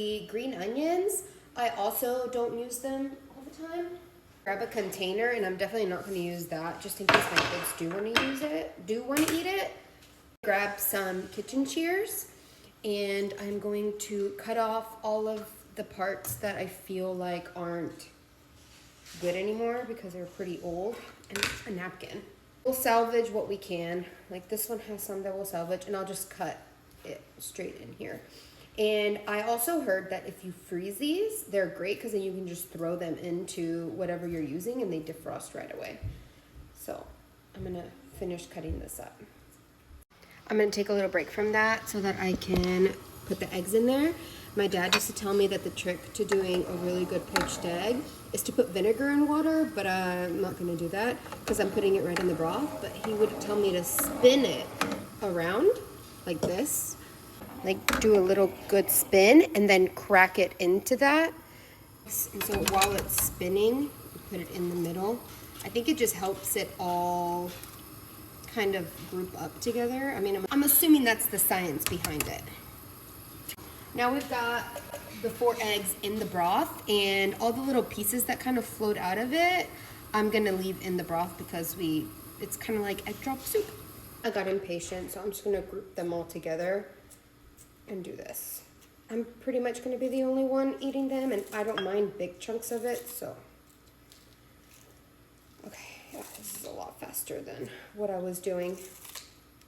The green onions, I also don't use them all the time. Grab a container, and I'm definitely not going to use that just in case my kids do want to eat it. Grab some kitchen shears, and I'm going to cut off all of the parts that I feel like aren't good anymore because they're pretty old, and a napkin. We'll salvage what we can. Like this one has some that we'll salvage, and I'll just cut it straight in here. And I also heard that if you freeze these, they're great because then you can just throw them into whatever you're using and they defrost right away. So I'm gonna finish cutting this up. I'm gonna take a little break from that so that I can put the eggs in there. My dad used to tell me that the trick to doing a really good poached egg is to put vinegar in water, but I'm not gonna do that because I'm putting it right in the broth. But he would tell me to spin it around like this. Like do a little good spin and then crack it into that. And so while it's spinning, you put it in the middle. I think it just helps it all kind of group up together. I mean, I'm assuming that's the science behind it. Now we've got the 4 eggs in the broth, and all the little pieces that kind of float out of it, I'm gonna leave in the broth because it's kind of like egg drop soup. I got impatient, so I'm just gonna group them all together and do this. I'm pretty much going to be the only one eating them, and I don't mind big chunks of it, so. Okay, yeah, this is a lot faster than what I was doing.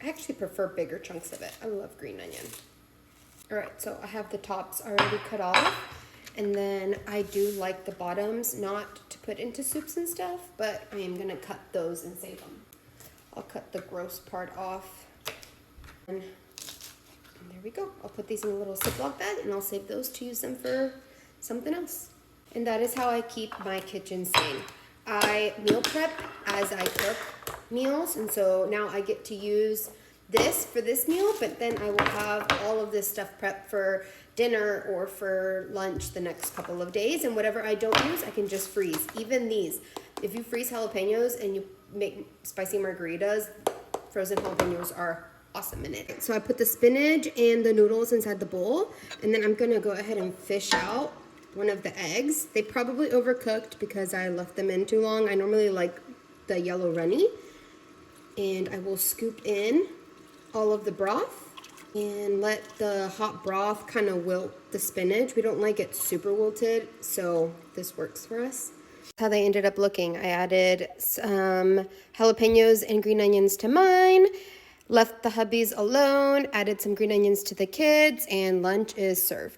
I actually prefer bigger chunks of it. I love green onion. All right, so I have the tops already cut off, and then I do like the bottoms not to put into soups and stuff, but I am going to cut those and save them. I'll cut the gross part off. And there we go. I'll put these in a little Ziploc bag, and I'll save those to use them for something else. And that is how I keep my kitchen sane. I meal prep as I cook meals, and so now I get to use this for this meal, but then I will have all of this stuff prepped for dinner or for lunch the next couple of days, and whatever I don't use, I can just freeze. Even these. If you freeze jalapenos and you make spicy margaritas, frozen jalapenos are awesome in it. So I put the spinach and the noodles inside the bowl, and then I'm gonna go ahead and fish out one of the eggs. They probably overcooked because I left them in too long. I normally like the yellow runny. And I will scoop in all of the broth and let the hot broth kind of wilt the spinach. We don't like it super wilted, so this works for us. That's how they ended up looking. I added some jalapenos and green onions to mine, left the hubbies alone, added some green onions to the kids, and lunch is served.